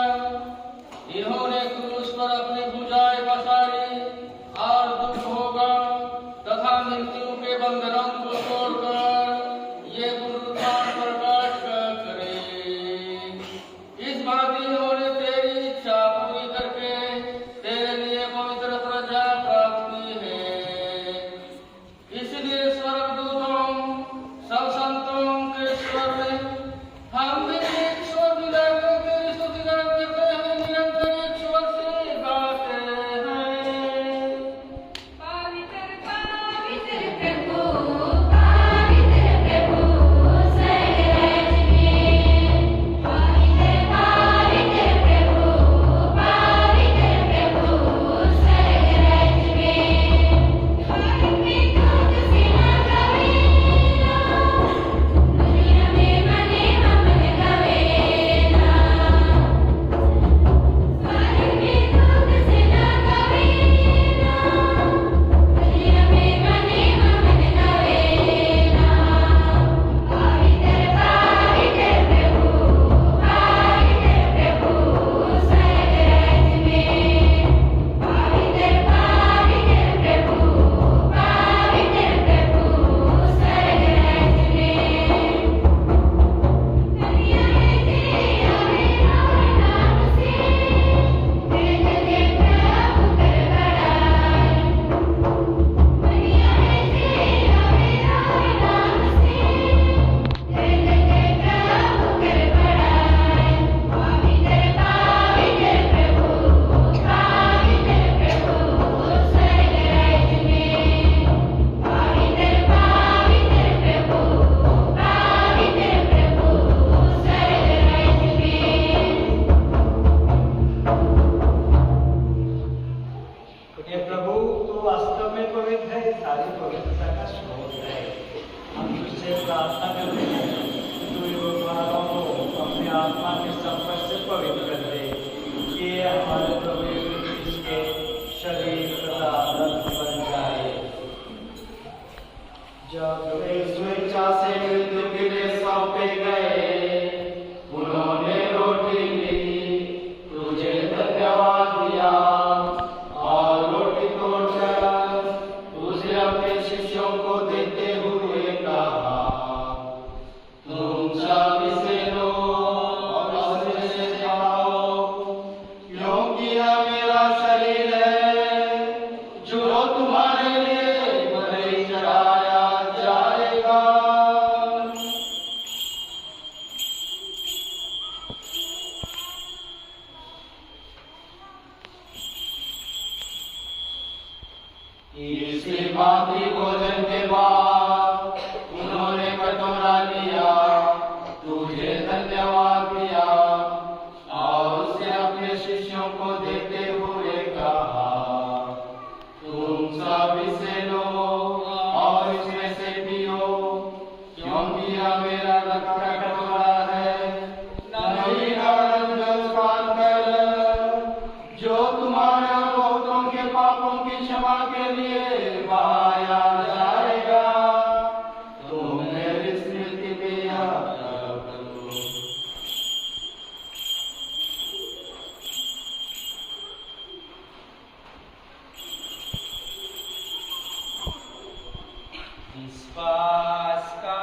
इन्होंने क्रूस पर अपनी भुजाएं पसारी और दुख भोगा तथा मृत्यु के बंधनों को तोड़कर ये पुनरुत्थान प्रकाश करे। इस भांति इन्होंने तेरी इच्छा पूरी करके तेरे लिए पवित्र प्रजा प्राप्त की है। इसलिए स्वर्गदूतों, सब संतों के स्वर में हम भी एक स्वर मिलाकर तेरी स्तुति करते हैं, निरंतर एक स्वर से गाते हैं। पवित्र पवित्र प्रभु स्वर्गराज में। पवित्र पवित्र प्रभु स्वर्गराज में। स्वर्ग में दूत सेना गवेला, दुनिया में मने हमन गवेला। स्वर्ग में दूत सेना गवेला, दुनिया में मने हमन गवेला। पवित्र पवित्र प्रभु स्वर्गराज में। पवित्र पवित्र प्रभु स्वर्गराज में। दुनिया में जे आवे और नाम से, जय जय प्रभु कर बड़ाई। दुनिया में जे आवे और नाम से, जय जय प्रभु कर बड़ाई। पवित्र पवित्र प्रभु स्वर्गराज में। पवित्र पवित्र प्रभु स्वर्गराज में। हे प्रभु, तू वास्तव में पवित्र है, सारी पवित्रता का स्रोत है। हम तुझसे प्रार्थना करते हैं कि तू इन गुरुद्वारों को अपने आत्मा के संपर्क से पवित्र कर दे। ये हमारे प्रभु यीशु क्रिस्त के शरीर तथा रक्त बन जाए। जब वे स्वेच्छा से मृत्यु के लिए सौंपे गए, उन्होंने रोटी ली, तुझे धन्यवाद दिया और रोटी तोड़कर उसे अपने शिष्यों को देते हुए कहा, तुम सब इसे लो और इससे खाओ, क्योंकि यह मेरा शरीर है जो तुम्हारे लिए बलि चढ़ाया जाएगा। विश्वास का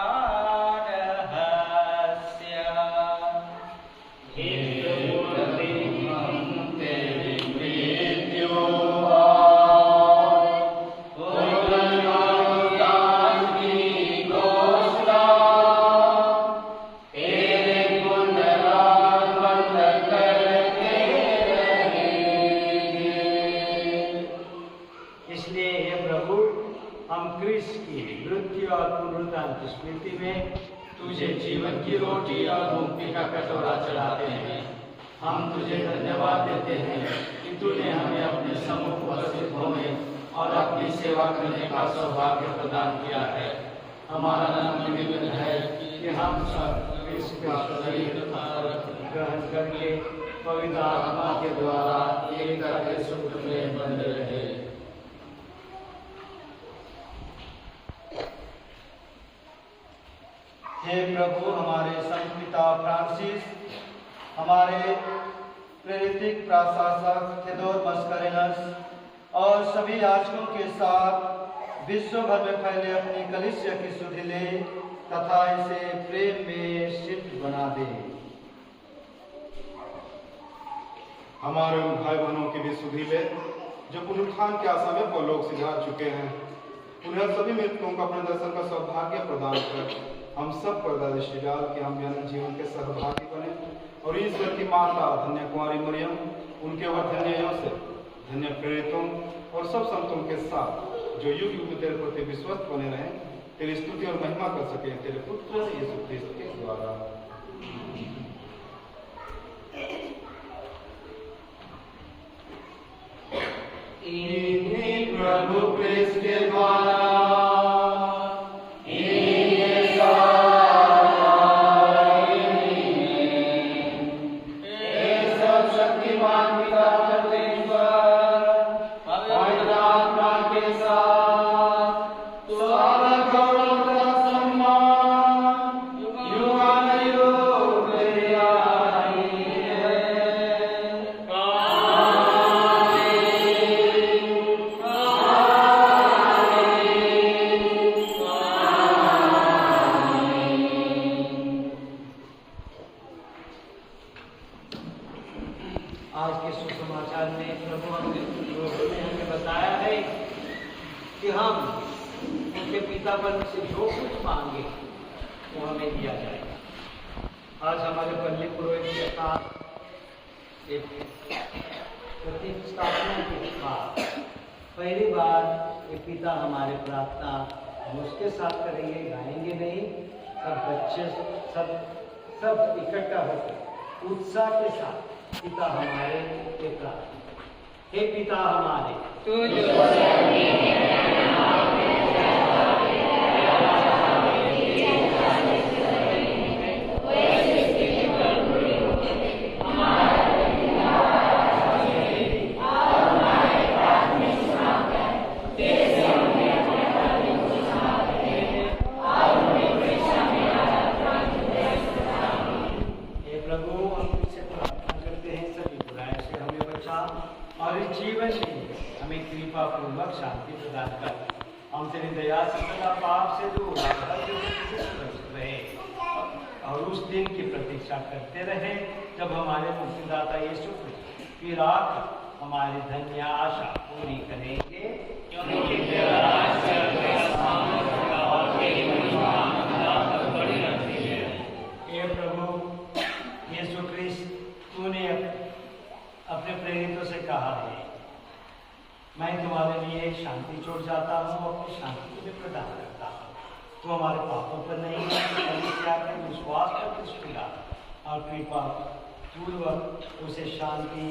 रहस्य। हे प्रभु, हम तेरी मृत्यु और पुनरुत्थान की घोषणा तेरे पुनरागमन करते रहेंगे। इसलिए हे प्रभु, हम क्रिस्त की मृत्यु और पुनरुत्थान की स्मृति में तुझे जीवन की रोटी और मुक्ति का कटोरा चढ़ाते हैं। हम तुझे धन्यवाद देते हैं कि तूने हमें अपने सम्मुख उपस्थित होने और अपनी सेवा करने का सौभाग्य प्रदान किया है। हमारा नम्र निवेदन है कि हम सब क्रिस्त का शरीर ग्रहण करके पवित्र आत्मा के द्वारा एकता के सूत्र में बंधे रहे। हे प्रभु, हमारे संत पिता फ्रांसिस, हमारे प्रेरितिक प्रशासक थेओडोर मस्करेनस और सभी याजकों के साथ विश्व भर में फैले अपनी कलीसिया की सुधि ले तथा इसे प्रेम में सिद्ध बना दे। हमारे उन भाई बहनों की भी सुधि ले जो पुनरुत्थान की आशा में परलोक सिधार चुके हैं। उन्हें सभी मृतकों को अपने दर्शन का सौभाग्य प्रदान कर हम सब पर दृष्टि डाल के हम भी अनंत जीवन के सहभागी बने और ईश्वर की माता धन्य कुमारी मरियम, उनके वर्धन्य से धन्य प्रेरितों और सब संतों के साथ जो युग युग में तेरे प्रति विश्वस्त बने रहे, तेरी स्तुति और महिमा कर सके तेरे पुत्र यीशु ख्रिस्त के द्वारा। इन्हीं प्रभु क्रिस्त के द्वारा आज के सुसमाचार में प्रभु ने हमें बताया है कि हम उनके पितापन से जो कुछ मांगे वो हमें दिया जाएगा। आज हमारे पल्ली पुरोहित के साथ एक प्रतिष्ठापना के बाद पहली बार ये पिता हमारे प्रार्थना हम उसके साथ करेंगे, गाएंगे नहीं। सब बच्चे सब इकट्ठा होकर उत्साह के साथ पिता हमारे के प्रार्थना। हे पिता हमारे, तू और इस जीवन में हमें कृपा पूर्वक शांति प्रदान कर। हम तेरी दया से सदा पाप से दूर रहे और उस दिन की प्रतीक्षा करते रहे जब हमारे मुक्तिदाता यीशु फिर आकर हमारी धन्य आशा पूरी करेंगे, क्योंकि तेरा राज्य और तेरी महिमा बड़ी रहती है। हे प्रभु यीशु ख्रिस्त, तूने अपने प्रेरितों से कहा है, मैं तुम्हारे लिए शांति छोड़ जाता हूँ, अपनी शांति तुझे प्रदान करता हूँ। तो हमारे पापों पर नहीं है, विश्वास पर दृष्टि डाल और कृपा पूर्वक उसे शांति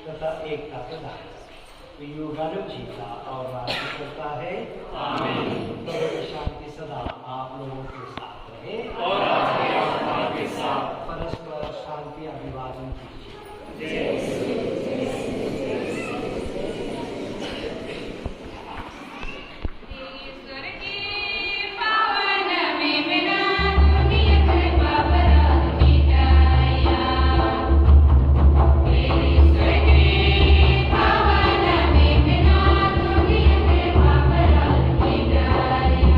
तथा एकता प्रदान कर। युगानु जीता और राज्य करता है। आमीन। तो शांति सदा आप लोगों के साथ रहे और आपके आत्मा के साथ परस्पर शांति अभिवादन कीजिए। Bye.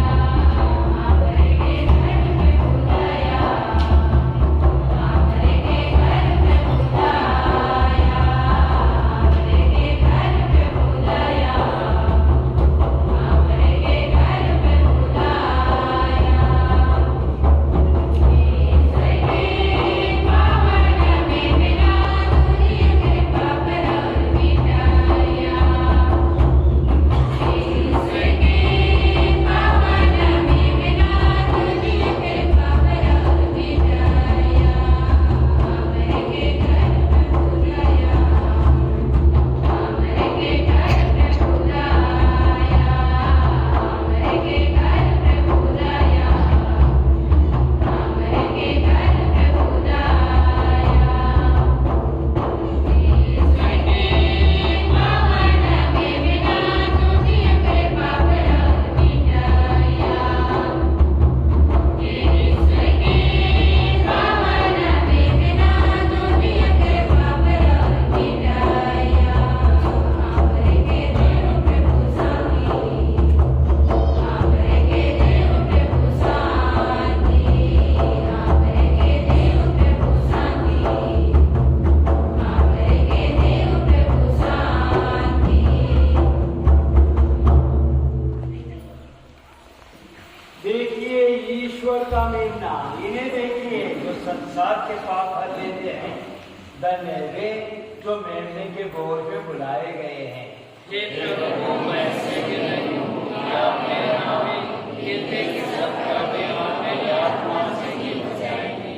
देखिए ईश्वर का मेमना, इन्हें देखिए जो संसार के पाप भर लेते हैं। धन्य वे जो मेमने के बोझ में बुलाए गए हैं। हे प्रभु, मैं योग्य नहीं हूँ कि आप मेरे नाम में गिरते के सब करते और मेरी आत्मा से गिर जाएगी।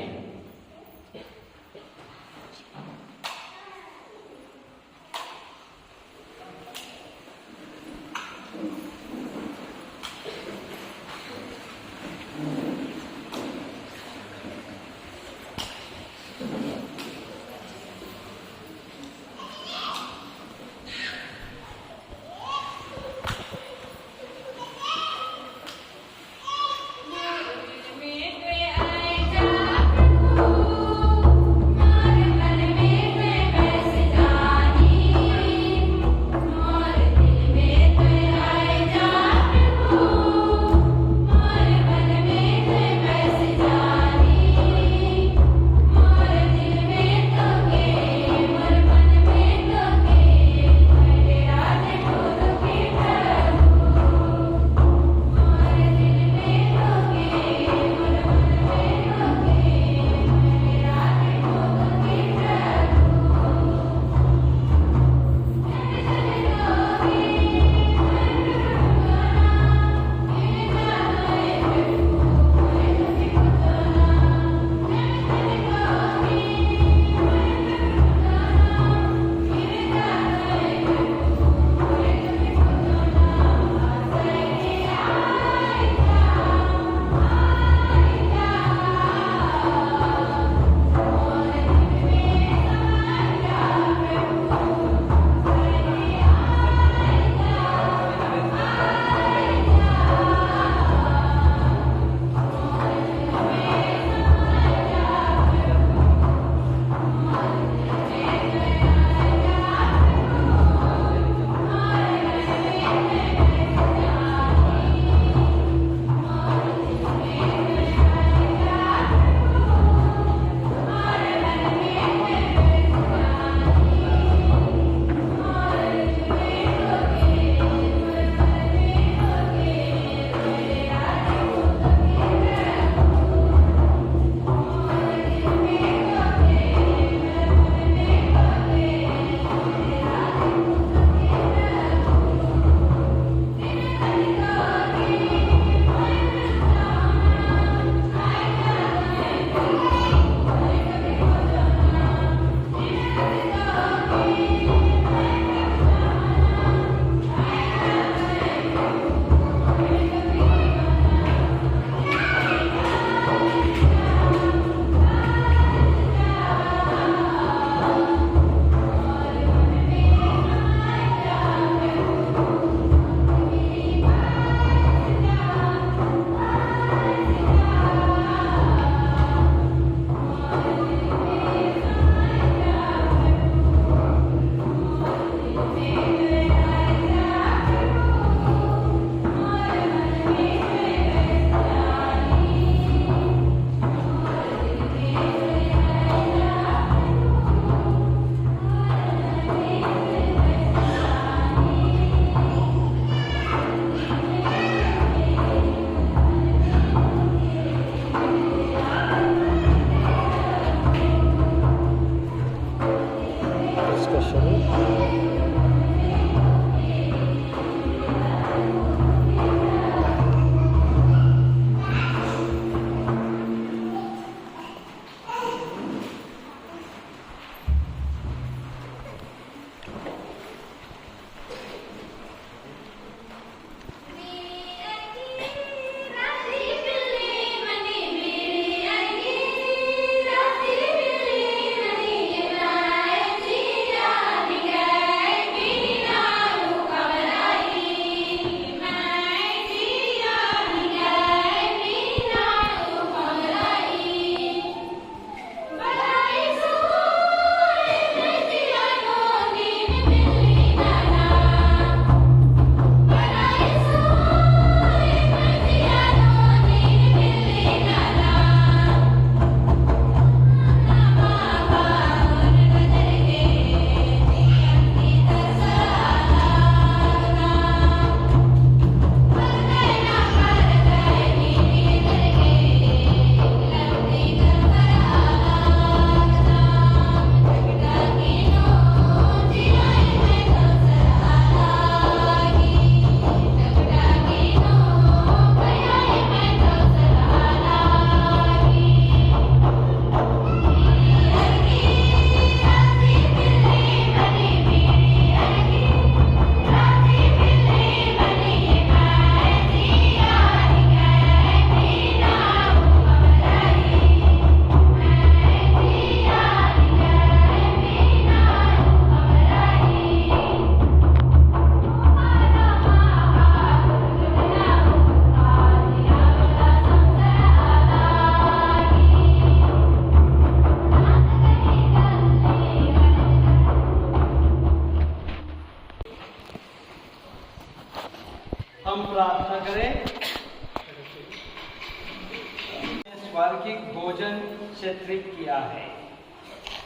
स्वर्गिक भोजन से तृप्त किया है।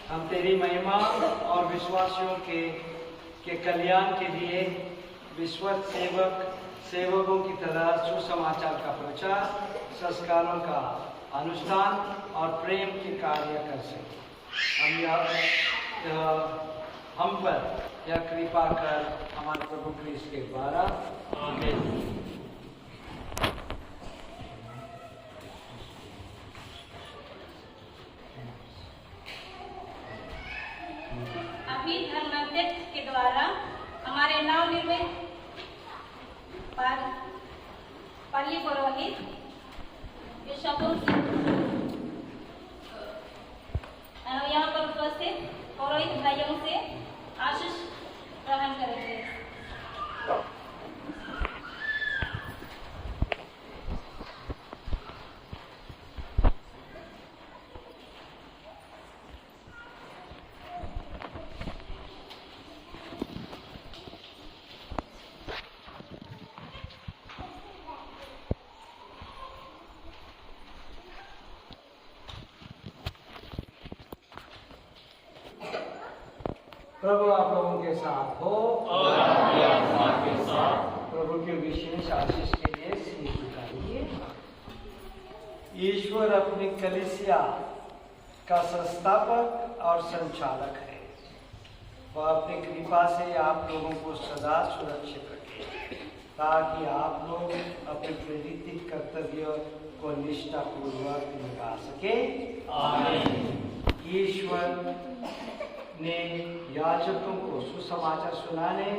हम तेरी महिमा और विश्वासियों के कल्याण के लिए विश्वस्त सेवकों की तरह सुसमाचार का प्रचार, संस्कारों का अनुष्ठान और प्रेम के कार्य कर सके। हम पर यह कृपा कर हमारे प्रभु क्रिस्त के द्वारा। आमीन। अभी धर्माध्यक्ष के द्वारा हमारे नवनिर्मित पल्ली पुरोहित के शब्दों से यहाँ पर उपस्थित पुरोहित भाइयों से आशीष ग्रहण करेंगे। प्रभु आप लोगों के साथ हो और आपकी आत्मा के साथ। प्रभु के विशेष आशीष के लिए सीख उठाइए। ईश्वर अपनी कलीसिया का संस्थापक और संचालक है। वह अपनी कृपा से आप लोगों को सदा सुरक्षित रखे ताकि आप लोग अपने प्रेरित कर्तव्य को निष्ठापूर्वक निभा सके। आमीन। ईश्वर ने याजकों को सुसमाचार सुनाने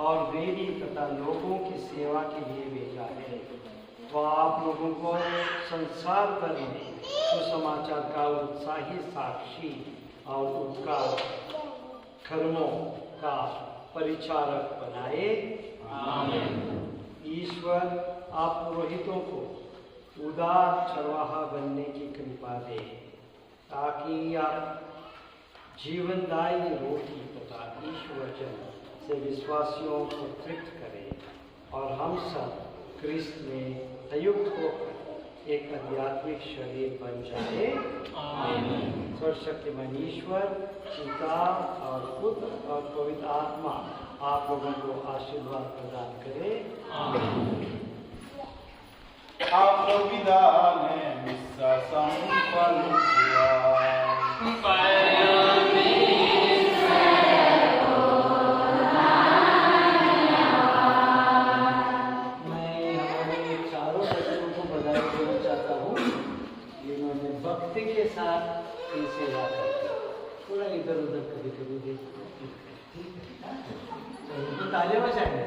और वेदी तथा लोगों की सेवा के लिए भेजा है। वह आप लोगों को संसार भर में सुसमाचार का उत्साही साक्षी और उत्कार कर्मों का परिचारक बनाए। आमीन। ईश्वर आप पुरोहितों को उदार चरवाहा बनने की कृपा दे ताकि आप जीवनदायी रोटी तथा ईश्वर वचन से विश्वासियों को तृप्त करें और हम सब क्रिस्त में संयुक्त होकर एक आध्यात्मिक शरीर बन जाए। आमीन। सर्वशक्तिमान ईश्वर, पिता और पुत्र और पवित्र आत्मा आप लोगों को आशीर्वाद प्रदान करे। आमीन। आप पिता ने मिस्सा संपन्न किया। भक्ति के साथ इनसे याद थोड़ा इधर उधर कभी कभी देखो, तालियां बजाएंगे।